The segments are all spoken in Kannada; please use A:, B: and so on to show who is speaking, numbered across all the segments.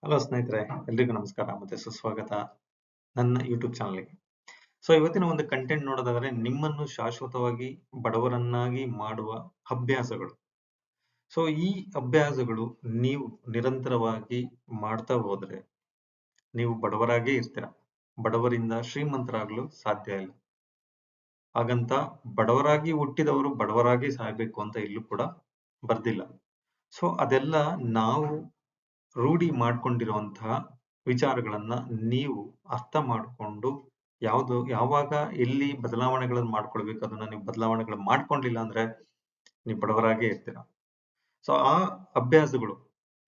A: ಹಲೋ ಸ್ನೇಹಿತರೆ, ಎಲ್ರಿಗೂ ನಮಸ್ಕಾರ ಮತ್ತೆ ಸುಸ್ವಾಗತ ನನ್ನ ಯೂಟ್ಯೂಬ್ ಚಾನಲ್ಗೆ. ಇವತ್ತಿನ ಒಂದು ಕಂಟೆಂಟ್ ನೋಡೋದಾದ್ರೆ ನಿಮ್ಮನ್ನು ಶಾಶ್ವತವಾಗಿ ಬಡವರನ್ನಾಗಿ ಮಾಡುವ ಅಭ್ಯಾಸಗಳು. ಈ ಅಭ್ಯಾಸಗಳು ನೀವು ನಿರಂತರವಾಗಿ ಮಾಡ್ತಾ ಹೋದ್ರೆ ನೀವು ಬಡವರಾಗೇ ಇರ್ತೀರ. ಬಡವರಿಂದ ಶ್ರೀಮಂತರಾಗಲು ಸಾಧ್ಯ ಇಲ್ಲ. ಹಾಗಂತ ಬಡವರಾಗಿ ಹುಟ್ಟಿದವರು ಬಡವರಾಗಿ ಸಾಯ್ಬೇಕು ಅಂತ ಇಲ್ಲೂ ಕೂಡ ಬರ್ದಿಲ್ಲ. ಅದೆಲ್ಲ ನಾವು ರೂಢಿ ಮಾಡ್ಕೊಂಡಿರುವಂತಹ ವಿಚಾರಗಳನ್ನ ನೀವು ಅರ್ಥ ಮಾಡಿಕೊಂಡು ಯಾವಾಗ ಎಲ್ಲಿ ಬದಲಾವಣೆಗಳನ್ನು ಮಾಡ್ಕೊಳ್ಬೇಕು ಅದನ್ನ ನೀವು ಬದಲಾವಣೆಗಳು ಮಾಡ್ಕೊಂಡಿಲ್ಲ ಅಂದ್ರೆ ನೀವು ಬಡವರಾಗೇ ಇರ್ತೀರ. ಆ ಅಭ್ಯಾಸಗಳು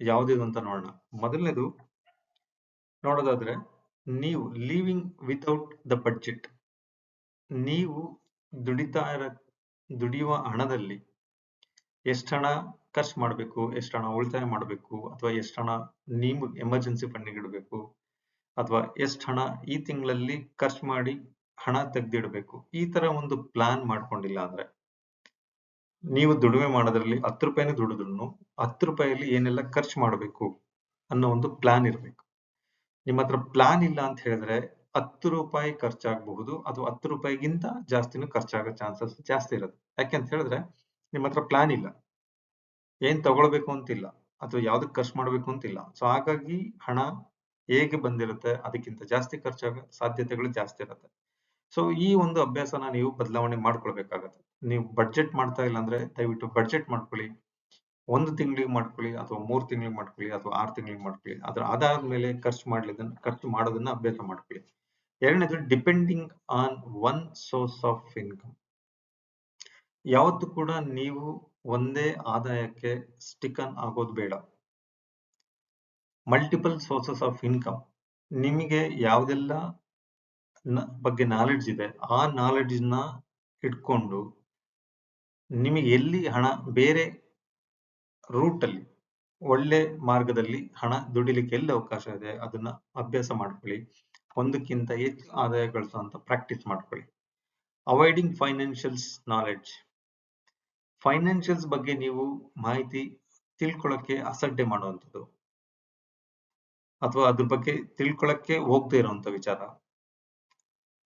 A: ಯಾವ್ದು ಅಂತ ನೋಡೋಣ. ಮೊದಲನೇದು ನೋಡೋದಾದ್ರೆ, ನೀವು ಲಿವಿಂಗ್ ವಿತೌಟ್ ದ ಬಡ್ಜೆಟ್. ನೀವು ದುಡಿಯುವ ಹಣದಲ್ಲಿ ಎಷ್ಟು ಹಣ ಖರ್ಚು ಮಾಡಬೇಕು, ಎಷ್ಟು ಹಣ ಉಳಿತಾಯ ಮಾಡಬೇಕು, ಅಥವಾ ಎಷ್ಟು ಹಣ ನೀವು ಎಮರ್ಜೆನ್ಸಿ ಫಂಡಿಗೆ ಇಡಬೇಕು, ಅಥವಾ ಎಷ್ಟು ಹಣ ಈ ತಿಂಗಳಲ್ಲಿ ಖರ್ಚು ಮಾಡಿ ಹಣ ತೆಗೆದಿಡಬೇಕು, ಈ ತರ ಒಂದು ಪ್ಲಾನ್ ಮಾಡ್ಕೊಂಡಿಲ್ಲ ಅಂದ್ರೆ, ನೀವು ದುಡಿಮೆ ಮಾಡೋದ್ರಲ್ಲಿ 10 ರೂಪಾಯಿನೇ ದುಡಿದ್ರು 10 ರೂಪಾಯಿಯಲ್ಲಿ ಏನೆಲ್ಲ ಖರ್ಚು ಮಾಡಬೇಕು ಅನ್ನೋ ಒಂದು ಪ್ಲಾನ್ ಇರಬೇಕು. ನಿಮ್ಮ ಹತ್ರ ಪ್ಲಾನ್ ಇಲ್ಲ ಅಂತ ಹೇಳಿದ್ರೆ 10 ರೂಪಾಯಿ ಖರ್ಚಾಗಬಹುದು, ಅಥವಾ 10 ರೂಪಾಯಿಗಿಂತ ಜಾಸ್ತಿನೂ ಖರ್ಚಾಗೋ ಚಾನ್ಸಸ್ ಜಾಸ್ತಿ ಇರುತ್ತೆ. ಯಾಕೆಂತ ಹೇಳಿದ್ರೆ ನಿಮ್ಮ ಹತ್ರ ಪ್ಲಾನ್ ಇಲ್ಲ, ಏನ್ ತಗೊಳ್ಬೇಕು ಅಂತಿಲ್ಲ, ಅಥವಾ ಯಾವ್ದಕ್ ಖರ್ಚು ಮಾಡ್ಬೇಕು ಅಂತಿಲ್ಲ. ಹಾಗಾಗಿ ಹಣ ಹೇಗೆ ಬಂದಿರುತ್ತೆ ಅದಕ್ಕಿಂತ ಜಾಸ್ತಿ ಖರ್ಚಾಗೋ ಸಾಧ್ಯತೆಗಳು ಜಾಸ್ತಿ ಇರುತ್ತೆ. ಈ ಒಂದು ಅಭ್ಯಾಸನ ನೀವು ಬದಲಾವಣೆ ಮಾಡ್ಕೊಳ್ಬೇಕಾಗತ್ತೆ. ನೀವು ಬಡ್ಜೆಟ್ ಮಾಡ್ತಾ ಇಲ್ಲ ಅಂದ್ರೆ ದಯವಿಟ್ಟು ಬಡ್ಜೆಟ್ ಮಾಡ್ಕೊಳ್ಳಿ. 1 ತಿಂಗಳಿಗೆ ಮಾಡ್ಕೊಳ್ಳಿ, ಅಥವಾ 3 ತಿಂಗಳಿಗೆ ಮಾಡ್ಕೊಳ್ಳಿ, ಅಥವಾ 6 ತಿಂಗಳಿಗೆ ಮಾಡ್ಕೊಳ್ಳಿ. ಅದಾದ್ಮೇಲೆ ಖರ್ಚು ಮಾಡೋದನ್ನ ಅಭ್ಯಾಸ ಮಾಡ್ಕೊಳ್ಳಿ. ಎರಡನೇದು, depending on one source of income. ಯಾವತ್ತೂ ಕೂಡ ನೀವು ಒಂದೇ ಆದಾಯಕ್ಕೆ ಸ್ಟಿಕನ್ ಆಗೋದು ಬೇಡ. Multiple sources of income. ನಿಮಗೆ ಯಾವ್ದೆಲ್ಲ ಬಗ್ಗೆ ನಾಲೆಡ್ಜ್ ಇದೆ ಆ ನಾಲೆಡ್ಜ್ ನ ಇಟ್ಕೊಂಡು ನಿಮಗೆ ಎಲ್ಲಿ ಹಣ ಬೇರೆ ರೂಟ್ ಅಲ್ಲಿ ಒಳ್ಳೆ ಮಾರ್ಗದಲ್ಲಿ ಹಣ ದುಡಿಲಿಕ್ಕೆ ಎಲ್ಲಿ ಅವಕಾಶ ಇದೆ ಅದನ್ನ ಅಭ್ಯಾಸ ಮಾಡ್ಕೊಳ್ಳಿ. ಒಂದಕ್ಕಿಂತ ಹೆಚ್ಚು ಆದಾಯ ಗಳಿಸುವಂತ ಪ್ರಾಕ್ಟೀಸ್ ಮಾಡ್ಕೊಳ್ಳಿ. Avoiding financials knowledge. ಫೈನಾನ್ಷಿಯಲ್ಸ್ ಬಗ್ಗೆ ನೀವು ಮಾಹಿತಿ ತಿಳ್ಕೊಳ್ಳಕ್ಕೆ ಅಸಡ್ಡೆ ಮಾಡುವಂಥದ್ದು, ಅಥವಾ ಅದ್ರ ಬಗ್ಗೆ ತಿಳ್ಕೊಳ್ಳಕ್ಕೆ ಹೋಗದೆ ಇರುವಂತ ವಿಚಾರ,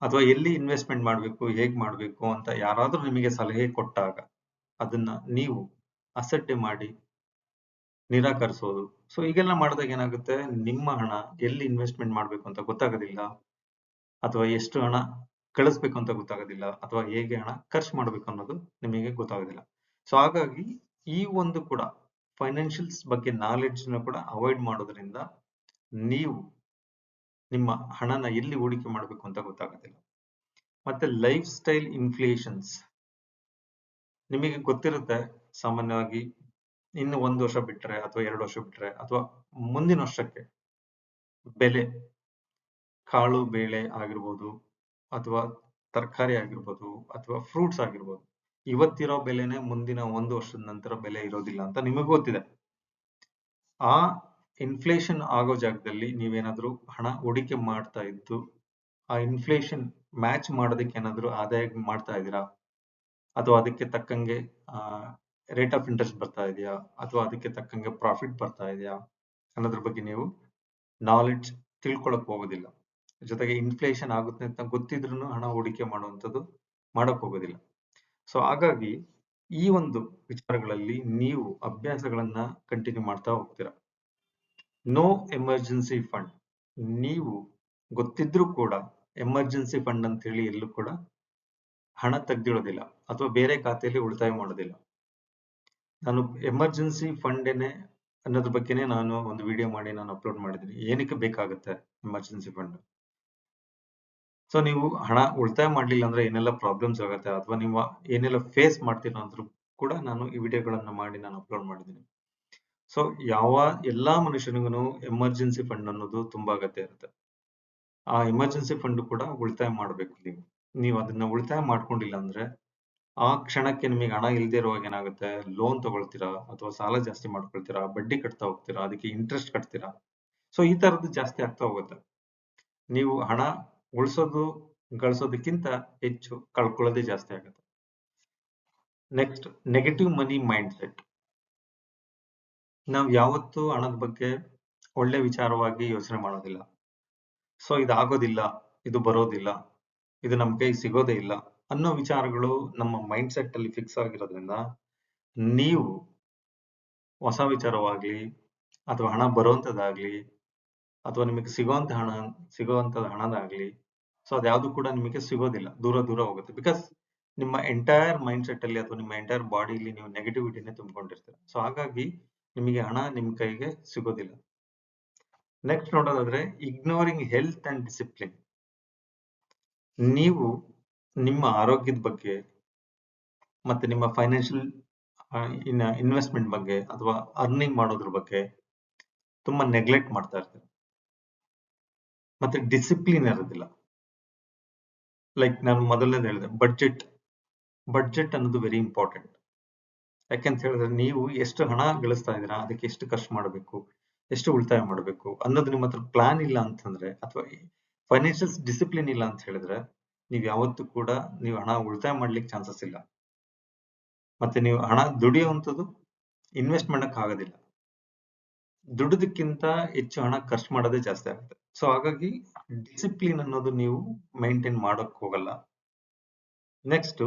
A: ಅಥವಾ ಎಲ್ಲಿ ಇನ್ವೆಸ್ಟ್ಮೆಂಟ್ ಮಾಡಬೇಕು, ಹೇಗ್ ಮಾಡಬೇಕು ಅಂತ ಯಾರಾದ್ರೂ ನಿಮಗೆ ಸಲಹೆ ಕೊಟ್ಟಾಗ ಅದನ್ನ ನೀವು ಅಸಡ್ಡೆ ಮಾಡಿ ನಿರಾಕರಿಸೋದು. ಈಗೆಲ್ಲ ಮಾಡಿದಾಗ ಏನಾಗುತ್ತೆ, ನಿಮ್ಮ ಹಣ ಎಲ್ಲಿ ಇನ್ವೆಸ್ಟ್ಮೆಂಟ್ ಮಾಡಬೇಕು ಅಂತ ಗೊತ್ತಾಗೋದಿಲ್ಲ, ಅಥವಾ ಎಷ್ಟು ಹಣ ಕಳಿಸ್ಬೇಕು ಅಂತ ಗೊತ್ತಾಗೋದಿಲ್ಲ, ಅಥವಾ ಹೇಗೆ ಹಣ ಖರ್ಚು ಮಾಡಬೇಕು ಅನ್ನೋದು ನಿಮಗೆ ಗೊತ್ತಾಗೋದಿಲ್ಲ. ಹಾಗಾಗಿ ಈ ಒಂದು ಕೂಡ ಫೈನಾನ್ಷಿಯಲ್ಸ್ ಬಗ್ಗೆ ನಾಲೆಡ್ಜ್ ನ ಕೂಡ ಅವಾಯ್ಡ್ ಮಾಡೋದ್ರಿಂದ ನೀವು ನಿಮ್ಮ ಹಣನ ಎಲ್ಲಿ ಹೂಡಿಕೆ ಮಾಡಬೇಕು ಅಂತ ಗೊತ್ತಾಗೋದಿಲ್ಲ. ಮತ್ತೆ ಲೈಫ್ ಸ್ಟೈಲ್ ಇನ್ಫ್ಲೇಷನ್ಸ್. ನಿಮಗೆ ಗೊತ್ತಿರುತ್ತೆ, ಸಾಮಾನ್ಯವಾಗಿ ಇನ್ನು 1 ವರ್ಷ ಬಿಟ್ರೆ, ಅಥವಾ 2 ವರ್ಷ ಬಿಟ್ರೆ, ಅಥವಾ ಮುಂದಿನ ವರ್ಷಕ್ಕೆ ಬೆಲೆ, ಕಾಳು ಬೇಳೆ ಆಗಿರ್ಬೋದು, ಅಥವಾ ತರಕಾರಿ ಆಗಿರ್ಬೋದು, ಅಥವಾ ಫ್ರೂಟ್ಸ್ ಆಗಿರ್ಬೋದು, ಇವತ್ತಿರೋ ಬೆಲೆನೆ ಮುಂದಿನ 1 ವರ್ಷದ ನಂತರ ಬೆಲೆ ಇರೋದಿಲ್ಲ ಅಂತ ನಿಮಗೆ ಗೊತ್ತಿದೆ. ಆ ಇನ್ಫ್ಲೇಷನ್ ಆಗೋ ಜಾಗದಲ್ಲಿ ನೀವೇನಾದ್ರೂ ಹಣ ಹೂಡಿಕೆ ಮಾಡ್ತಾ ಇದ್ದು ಆ ಇನ್ಫ್ಲೇಷನ್ ಮ್ಯಾಚ್ ಮಾಡೋದಕ್ಕೆ ಏನಾದ್ರೂ ಆದಾಯ ಮಾಡ್ತಾ ಇದ್ದೀರಾ, ಅಥವಾ ಅದಕ್ಕೆ ತಕ್ಕಂಗೆ ರೇಟ್ ಆಫ್ ಇಂಟ್ರೆಸ್ಟ್ ಬರ್ತಾ ಇದೆಯಾ, ಅಥವಾ ಅದಕ್ಕೆ ತಕ್ಕಂಗೆ ಪ್ರಾಫಿಟ್ ಬರ್ತಾ ಇದೆಯಾ ಅನ್ನೋದ್ರ ಬಗ್ಗೆ ನೀವು ನಾಲೆಡ್ಜ್ ತಿಳ್ಕೊಳಕ್ ಹೋಗೋದಿಲ್ಲ. ಜೊತೆಗೆ ಇನ್ಫ್ಲೇಷನ್ ಆಗುತ್ತೆ ಅಂತ ಗೊತ್ತಿದ್ರು ಹಣ ಹೂಡಿಕೆ ಮಾಡುವಂಥದ್ದು ಮಾಡಕ್ ಹೋಗೋದಿಲ್ಲ. ಹಾಗಾಗಿ ಈ ಒಂದು ವಿಚಾರಗಳಲ್ಲಿ ನೀವು ಅಭ್ಯಾಸಗಳನ್ನ ಕಂಟಿನ್ಯೂ ಮಾಡ್ತಾ ಹೋಗ್ತೀರಾ. No emergency fund. ನೀವು ಗೊತ್ತಿದ್ರೂ ಕೂಡ ಎಮರ್ಜೆನ್ಸಿ ಫಂಡ್ ಅಂತ ಹೇಳಿ ಎಲ್ಲೂ ಕೂಡ ಹಣ ತೆಗ್ದಿಡೋದಿಲ್ಲ, ಅಥವಾ ಬೇರೆ ಖಾತೆಯಲ್ಲಿ ಉಳಿತಾಯ ಮಾಡೋದಿಲ್ಲ. ನಾನು ಎಮರ್ಜೆನ್ಸಿ ಫಂಡ್ ಅನ್ನೋದ್ರ ಬಗ್ಗೆನೇ ನಾನು ಒಂದು ವಿಡಿಯೋ ಮಾಡಿ ನಾನು ಅಪ್ಲೋಡ್ ಮಾಡಿದ್ದೀನಿ. ಏನಕ್ಕೆ ಬೇಕಾಗುತ್ತೆ ಎಮರ್ಜೆನ್ಸಿ ಫಂಡ್. ನೀವು ಹಣ ಉಳಿತಾಯ ಮಾಡ್ಲಿಲ್ಲ ಅಂದ್ರೆ ಏನೆಲ್ಲ ಪ್ರಾಬ್ಲಮ್ಸ್ ಆಗುತ್ತೆ, ಅಥವಾ ನೀವು ಏನೆಲ್ಲ ಫೇಸ್ ಮಾಡ್ತೀರಾ ಅಂದ್ರೂ ಕೂಡ ನಾನು ಈ ವಿಡಿಯೋಗಳನ್ನ ಮಾಡಿ ನಾನು ಅಪ್ಲೋಡ್ ಮಾಡಿದ್ದೀನಿ. ಎಲ್ಲಾ ಮನುಷ್ಯನಿಗೂ ಎಮರ್ಜೆನ್ಸಿ ಫಂಡ್ ಅನ್ನೋದು ತುಂಬಾ ಅಗತ್ಯ ಇರುತ್ತೆ. ಆ ಎಮರ್ಜೆನ್ಸಿ ಫಂಡ್ ಕೂಡ ಉಳಿತಾಯ ಮಾಡ್ಬೇಕು. ನೀವು ಅದನ್ನ ಉಳಿತಾಯ ಮಾಡ್ಕೊಂಡಿಲ್ಲ ಅಂದ್ರೆ ಆ ಕ್ಷಣಕ್ಕೆ ನಿಮಗೆ ಹಣ ಇಲ್ದೇ ಇರುವಾಗ ಏನಾಗುತ್ತೆ, ಲೋನ್ ತಗೊಳ್ತೀರಾ, ಅಥವಾ ಸಾಲ ಜಾಸ್ತಿ ಮಾಡ್ಕೊಳ್ತೀರಾ, ಬಡ್ಡಿ ಕಟ್ತಾ ಹೋಗ್ತೀರಾ, ಅದಕ್ಕೆ ಇಂಟ್ರೆಸ್ಟ್ ಕಟ್ತೀರಾ. ಈ ತರದ್ದು ಜಾಸ್ತಿ ಆಗ್ತಾ ಹೋಗುತ್ತೆ. ನೀವು ಹಣ ಉಳಿಸೋದು ಗಳಿಸೋದಕ್ಕಿಂತ ಹೆಚ್ಚು ಕಳ್ಕೊಳ್ಳೋದೇ ಜಾಸ್ತಿ ಆಗುತ್ತೆ. ನೆಕ್ಸ್ಟ್, ನೆಗೆಟಿವ್ ಮನಿ ಮೈಂಡ್ ಸೆಟ್. ನಾವು ಯಾವತ್ತೂ ಹಣದ ಬಗ್ಗೆ ಒಳ್ಳೆ ವಿಚಾರವಾಗಿ ಯೋಚನೆ ಮಾಡೋದಿಲ್ಲ. ಸೊ ಇದಾಗೋದಿಲ್ಲ, ಇದು ಬರೋದಿಲ್ಲ, ಇದು ನಮ್ ಕೈ ಸಿಗೋದೇ ಇಲ್ಲ ಅನ್ನೋ ವಿಚಾರಗಳು ನಮ್ಮ ಮೈಂಡ್ ಸೆಟ್ ಅಲ್ಲಿ ಫಿಕ್ಸ್ ಆಗಿರೋದ್ರಿಂದ ನೀವು ಹೊಸ ವಿಚಾರವಾಗ್ಲಿ ಅಥವಾ ಹಣ ಬರುವಂತದ್ದಾಗ್ಲಿ ಅಥವಾ ನಿಮಗೆ ಸಿಗುವಂತದ ಹಣದಾಗ್ಲಿ, ಸೊ ಅದ್ಯಾವುದು ಕೂಡ ನಿಮಗೆ ಸಿಗೋದಿಲ್ಲ, ದೂರ ದೂರ ಹೋಗುತ್ತೆ. ಬಿಕಾಸ್ ನಿಮ್ಮ ಎಂಟೈರ್ ಮೈಂಡ್ ಸೆಟ್ ಅಲ್ಲಿ ಅಥವಾ ನಿಮ್ಮ ಎಂಟೈರ್ ಬಾಡಿಲಿ ನೀವು ನೆಗೆಟಿವಿಟಿನೇ ತುಂಬಿಕೊಂಡಿರ್ತೀರ. ಸೊ ಹಾಗಾಗಿ ನಿಮಗೆ ಹಣ ನಿಮ್ ಕೈಗೆ ಸಿಗೋದಿಲ್ಲ. ನೆಕ್ಸ್ಟ್ ನೋಡೋದಾದ್ರೆ ಇಗ್ನೋರಿಂಗ್ ಹೆಲ್ತ್ ಅಂಡ್ ಡಿಸಿಪ್ಲಿನ್. ನೀವು ನಿಮ್ಮ ಆರೋಗ್ಯದ ಬಗ್ಗೆ ಮತ್ತೆ ನಿಮ್ಮ ಫೈನಾನ್ಷಿಯಲ್ ಇನ್ವೆಸ್ಟ್ಮೆಂಟ್ ಬಗ್ಗೆ ಅಥವಾ ಅರ್ನಿಂಗ್ ಮಾಡೋದ್ರ ಬಗ್ಗೆ ತುಂಬಾ ನೆಗ್ಲೆಕ್ಟ್ ಮಾಡ್ತಾ ಇರ್ತೀರ. ಮತ್ತೆ ಡಿಸಿಪ್ಲಿನ್ ಇರೋದಿಲ್ಲ. ಲೈಕ್ ನಾನು ಮೊದಲನೇದು ಹೇಳಿದೆ, ಬಡ್ಜೆಟ್ ಅನ್ನೋದು ವೆರಿ ಇಂಪಾರ್ಟೆಂಟ್. ಯಾಕೆಂತ ಹೇಳಿದ್ರೆ ನೀವು ಎಷ್ಟು ಹಣ ಗಳಿಸ್ತಾ ಇದ್ದೀರಾ, ಅದಕ್ಕೆ ಎಷ್ಟು ಖರ್ಚು ಮಾಡಬೇಕು, ಎಷ್ಟು ಉಳಿತಾಯ ಮಾಡಬೇಕು ಅನ್ನೋದು ನಿಮ್ಮ ಹತ್ರ ಪ್ಲಾನ್ ಇಲ್ಲ ಅಂತಂದ್ರೆ, ಅಥವಾ ಫೈನಾನ್ಷಿಯಲ್ ಡಿಸಿಪ್ಲಿನ್ ಇಲ್ಲ ಅಂತ ಹೇಳಿದ್ರೆ, ನೀವು ಯಾವತ್ತೂ ಕೂಡ ನೀವು ಹಣ ಉಳಿತಾಯ ಮಾಡ್ಲಿಕ್ಕೆ ಚಾನ್ಸಸ್ ಇಲ್ಲ. ಮತ್ತೆ ನೀವು ಹಣ ದುಡಿಯುವಂಥದ್ದು ಇನ್ವೆಸ್ಟ್ ಮಾಡಕ್ ಆಗೋದಿಲ್ಲ. ದುಡಿದಕ್ಕಿಂತ ಹೆಚ್ಚು ಹಣ ಖರ್ಚು ಮಾಡೋದೇ ಜಾಸ್ತಿ ಆಗುತ್ತೆ. ಸೊ ಹಾಗಾಗಿ ಡಿಸಿಪ್ಲಿನ್ ಅನ್ನೋದು ನೀವು ಮೈಂಟೈನ್ ಮಾಡಕ್ ಹೋಗಲ್ಲ. Next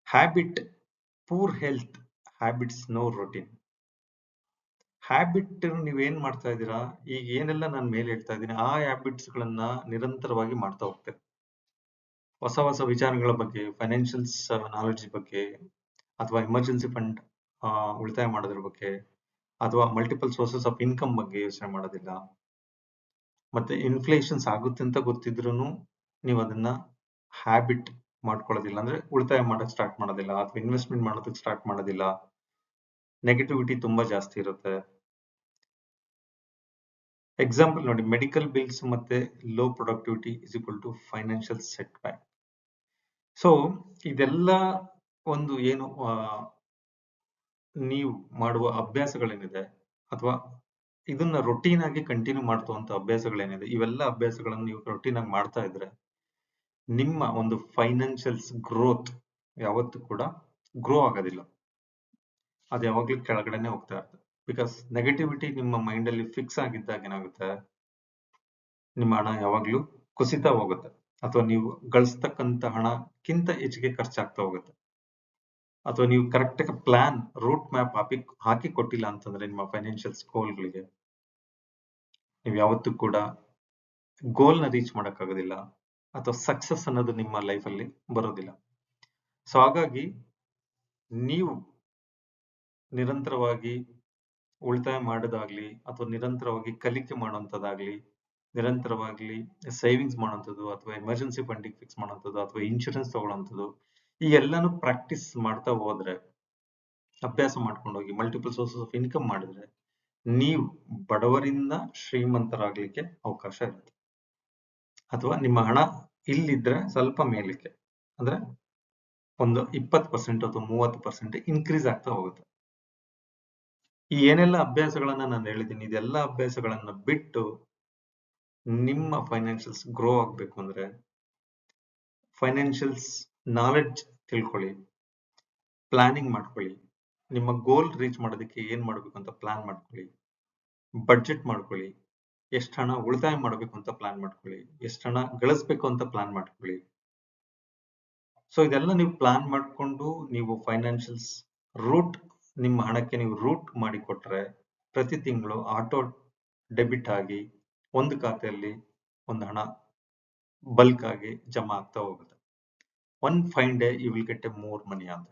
A: habit, poor health habits, no routine. Habit ನೀವೇನ್ ಮಾಡ್ತಾ ಇದ್ದೀರಾ, ಈಗ ಏನೆಲ್ಲ ನಾನು ಮೇಲೆ ಹೇಳ್ತಾ ಇದ್ದೀನಿ ಆ ಹ್ಯಾಬಿಟ್ಸ್ ಗಳನ್ನ ನಿರಂತರವಾಗಿ ಮಾಡ್ತಾ ಹೋಗ್ತೇವೆ. ಹೊಸ ಹೊಸ ವಿಚಾರಗಳ ಬಗ್ಗೆ, ಫೈನಾನ್ಷಿಯಲ್ಸ್ ನಾಲೆಡ್ಜ್ ಬಗ್ಗೆ, ಅಥವಾ ಎಮರ್ಜೆನ್ಸಿ ಫಂಡ್ ಉಳಿತಾಯ ಮಾಡೋದ್ರ ಬಗ್ಗೆ, ಅಥವಾ ಮಲ್ಟಿಪಲ್ ಸೋರ್ಸಸ್ ಆಫ್ ಇನ್ಕಮ್ ಬಗ್ಗೆ ಯೋಚನೆ ಮಾಡೋದಿಲ್ಲ. ಮತ್ತೆ ಇನ್ಫ್ಲೇಷನ್ಸ್ ಆಗುತ್ತೆ ಅಂತ ಗೊತ್ತಿದ್ರು ನೀವು ಅದನ್ನ ಹ್ಯಾಬಿಟ್ ಮಾಡ್ಕೊಳ್ಳೋದಿಲ್ಲ, ಅಂದ್ರೆ ಉಳಿತಾಯ ಮಾಡಕ್ ಸ್ಟಾರ್ಟ್ ಮಾಡೋದಿಲ್ಲ ಅಥವಾ ಇನ್ವೆಸ್ಟ್ಮೆಂಟ್ ಮಾಡೋದಕ್ಕೆ ಸ್ಟಾರ್ಟ್ ಮಾಡೋದಿಲ್ಲ. ನೆಗೆಟಿವಿಟಿ ತುಂಬಾ ಜಾಸ್ತಿ ಇರುತ್ತೆ. ಎಕ್ಸಾಂಪಲ್ ನೋಡಿ, ಮೆಡಿಕಲ್ ಬಿಲ್ಸ್ ಮತ್ತೆ low productivity is equal to financial setback. So ಇದೆಲ್ಲ ಒಂದು ಏನು ನೀವು ಮಾಡುವ ಅಭ್ಯಾಸಗಳೇನಿದೆ ಅಥವಾ ಇದನ್ನ ರೊಟೀನ್ ಆಗಿ ಕಂಟಿನ್ಯೂ ಮಾಡ್ತುವಂತ ಅಭ್ಯಾಸಗಳೇನಿದೆ, ಇವೆಲ್ಲ ಅಭ್ಯಾಸಗಳನ್ನು ನೀವು ರೊಟೀನ್ ಆಗಿ ಮಾಡ್ತಾ ಇದ್ರೆ ನಿಮ್ಮ ಒಂದು ಫೈನಾನ್ಷಿಯಲ್ಸ್ ಗ್ರೋತ್ ಯಾವತ್ತೂ ಕೂಡ ಗ್ರೋ ಆಗೋದಿಲ್ಲ. ಅದು ಯಾವಾಗ್ಲೂ ಕೆಳಗಡೆನೆ ಹೋಗ್ತಾ ಇರ್ತದೆ. ಬಿಕಾಸ್ ನೆಗೆಟಿವಿಟಿ ನಿಮ್ಮ ಮೈಂಡ್ ಅಲ್ಲಿ ಫಿಕ್ಸ್ ಆಗಿದ್ದಾಗ ಏನಾಗುತ್ತೆ, ನಿಮ್ಮ ಹಣ ಯಾವಾಗ್ಲೂ ಕುಸಿತಾ ಹೋಗುತ್ತೆ ಅಥವಾ ನೀವು ಗಳಿಸ್ತಕ್ಕಂತ ಹಣಕ್ಕಿಂತ ಹೆಚ್ಚಿಗೆ ಖರ್ಚಾಗ್ತಾ ಹೋಗುತ್ತೆ. ಅಥವಾ ನೀವು ಕರೆಕ್ಟ್ ಪ್ಲಾನ್, ರೂಟ್ ಮ್ಯಾಪ್ ಹಾಕಿ ಕೊಟ್ಟಿಲ್ಲ ಅಂತಂದ್ರೆ ನಿಮ್ಮ ಫೈನಾನ್ಷಿಯಲ್ಸ್ ಗೋಲ್ಗಳಿಗೆ, ನೀವು ಯಾವತ್ತೂ ಕೂಡ ಗೋಲ್ನ ರೀಚ್ ಮಾಡೋಕ್ಕಾಗೋದಿಲ್ಲ ಅಥವಾ ಸಕ್ಸಸ್ ಅನ್ನೋದು ನಿಮ್ಮ ಲೈಫಲ್ಲಿ ಬರೋದಿಲ್ಲ. ಸೊ ಹಾಗಾಗಿ ನೀವು ನಿರಂತರವಾಗಿ ಉಳಿತಾಯ ಮಾಡೋದಾಗ್ಲಿ ಅಥವಾ ನಿರಂತರವಾಗಿ ಕಲಿಕೆ ಮಾಡುವಂಥದ್ದಾಗ್ಲಿ, ನಿರಂತರವಾಗಿ ಸೇವಿಂಗ್ಸ್ ಮಾಡುವಂಥದ್ದು ಅಥವಾ ಎಮರ್ಜೆನ್ಸಿ ಫಂಡಿಗೆ ಫಿಕ್ಸ್ ಮಾಡುವಂಥದ್ದು ಅಥವಾ ಇನ್ಶೂರೆನ್ಸ್ ತಗೊಳ್ಳೋವಂಥದ್ದು, ಈ ಎಲ್ಲಾನು ಪ್ರಾಕ್ಟೀಸ್ ಮಾಡ್ತಾ ಹೋದ್ರೆ, ಅಭ್ಯಾಸ ಮಾಡ್ಕೊಂಡು ಹೋಗಿ ಮಲ್ಟಿಪಲ್ ಸೋರ್ಸಸ್ ಆಫ್ ಇನ್ಕಮ್ ಮಾಡಿದ್ರೆ ನೀವು ಬಡವರಿಂದ ಶ್ರೀಮಂತರಾಗ್ಲಿಕ್ಕೆ ಅವಕಾಶ ಇರುತ್ತೆ. ಅಥವಾ ನಿಮ್ಮ ಹಣ ಇಲ್ಲಿದ್ರೆ ಸ್ವಲ್ಪ ಮೇಲಿಕ್ಕೆ, ಅಂದ್ರೆ ಒಂದು 20% ಅಥವಾ 30% ಇನ್ಕ್ರೀಸ್ ಆಗ್ತಾ ಹೋಗುತ್ತೆ. ಈ ಏನೆಲ್ಲ ಅಭ್ಯಾಸಗಳನ್ನ ನಾನು ಹೇಳಿದ್ದೀನಿ, ಇದೆಲ್ಲ ಅಭ್ಯಾಸಗಳನ್ನ ಬಿಟ್ಟು ನಿಮ್ಮ ಫೈನಾನ್ಷಿಯಲ್ಸ್ ಗ್ರೋ ಆಗ್ಬೇಕು ಅಂದ್ರೆ ಫೈನಾನ್ಷಿಯಲ್ಸ್ ನಾಲೆಡ್ಜ್ ತಿಳ್ಕೊಳ್ಳಿ, ಪ್ಲಾನಿಂಗ್ ಮಾಡ್ಕೊಳ್ಳಿ, ನಿಮ್ಮ ಗೋಲ್ ರೀಚ್ ಮಾಡೋದಕ್ಕೆ ಏನ್ ಮಾಡ್ಬೇಕು ಅಂತ ಪ್ಲಾನ್ ಮಾಡ್ಕೊಳ್ಳಿ, ಬಡ್ಜೆಟ್ ಮಾಡ್ಕೊಳ್ಳಿ, ಎಷ್ಟು ಹಣ ಉಳಿತಾಯ ಮಾಡಬೇಕು ಅಂತ ಪ್ಲಾನ್ ಮಾಡ್ಕೊಳ್ಳಿ, ಎಷ್ಟು ಹಣ ಗಳಿಸ್ಬೇಕು ಅಂತ ಪ್ಲಾನ್ ಮಾಡ್ಕೊಳ್ಳಿ. ಸೊ ಇದೆಲ್ಲ ನೀವು ಪ್ಲಾನ್ ಮಾಡ್ಕೊಂಡು ನೀವು ಫೈನಾನ್ಷಿಯಲ್ಸ್ ರೂಟ್, ನಿಮ್ಮ ಹಣಕ್ಕೆ ನೀವು ರೂಟ್ ಮಾಡಿ ಕೊಟ್ರೆ ಪ್ರತಿ ತಿಂಗಳು ಆಟೋ ಡೆಬಿಟ್ ಆಗಿ ಒಂದು ಖಾತೆಯಲ್ಲಿ ಒಂದು ಹಣ ಬಲ್ಕ್ ಆಗಿ ಜಮಾ ಆಗ್ತಾ ಹೋಗುತ್ತೆ. One fine day you will get a more money ಅಂತ.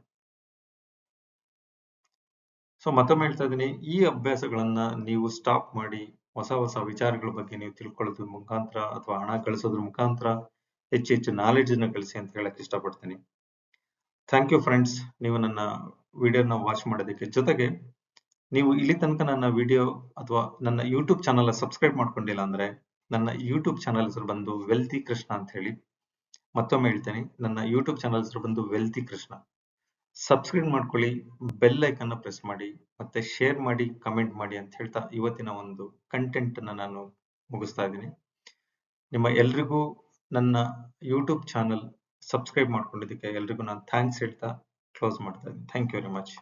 A: ಸೊ ಮತ್ತೊಮ್ಮೆ ಹೇಳ್ತಾ ಇದ್ದೀನಿ, ಈ ಅಭ್ಯಾಸಗಳನ್ನ ನೀವು ಸ್ಟಾಪ್ ಮಾಡಿ ಹೊಸ ಹೊಸ ವಿಚಾರಗಳ ಬಗ್ಗೆ ನೀವು ತಿಳ್ಕೊಳ್ಳೋದ್ರ ಮುಖಾಂತರ ಅಥವಾ ಹಣ ಗಳಿಸೋದ್ರ ಮುಖಾಂತರ ಹೆಚ್ಚು ಹೆಚ್ಚು ನಾಲೆಡ್ಜ್ ನ ಗಳಿಸಿ ಅಂತ ಹೇಳಕ್ ಇಷ್ಟಪಡ್ತೀನಿ. ಥ್ಯಾಂಕ್ ಯು ಫ್ರೆಂಡ್ಸ್, ನೀವು ನನ್ನ ವಿಡಿಯೋನ ವಾಚ್ ಮಾಡೋದಕ್ಕೆ. ಜೊತೆಗೆ ನೀವು ಇಲ್ಲಿ ತನಕ ನನ್ನ ವಿಡಿಯೋ ಅಥವಾ ನನ್ನ ಯೂಟ್ಯೂಬ್ ಚಾನಲ್ ಸಬ್ಸ್ಕ್ರೈಬ್ ಮಾಡ್ಕೊಂಡಿಲ್ಲ ಅಂದ್ರೆ ನನ್ನ ಯೂಟ್ಯೂಬ್ ಚಾನಲ್ ಹೆಸರು ಬಂದು ವೆಲ್ತಿ ಕೃಷ್ಣ ಅಂತ ಹೇಳಿ. ಮತ್ತೊಮ್ಮೆ ಹೇಳ್ತೇನೆ, ನನ್ನ ಯೂಟ್ಯೂಬ್ ಚಾನಲ್ ಹೆಸರು ಬಂದು ವೆಲ್ತಿ ಕೃಷ್ಣ. ಸಬ್ಸ್ಕ್ರೈಬ್ ಮಾಡ್ಕೊಳ್ಳಿ, ಬೆಲ್ ಐಕನ್ ಪ್ರೆಸ್ ಮಾಡಿ, ಮತ್ತೆ ಶೇರ್ ಮಾಡಿ, ಕಮೆಂಟ್ ಮಾಡಿ ಅಂತ ಹೇಳ್ತಾ ಇವತ್ತಿನ ಒಂದು ಕಂಟೆಂಟ್ ನಾನು ಮುಗಿಸ್ತಾ ಇದ್ದೀನಿ. ನಿಮ್ಮ ಎಲ್ರಿಗೂ ನನ್ನ ಯೂಟ್ಯೂಬ್ ಚಾನಲ್ ಸಬ್ಸ್ಕ್ರೈಬ್ ಮಾಡ್ಕೊಂಡಿದ್ದಕ್ಕೆ ಎಲ್ರಿಗೂ ನಾನು ಥ್ಯಾಂಕ್ಸ್ ಹೇಳ್ತಾ ಕ್ಲೋಸ್ ಮಾಡ್ತಾ ಇದ್ದೀನಿ. Thank you very much.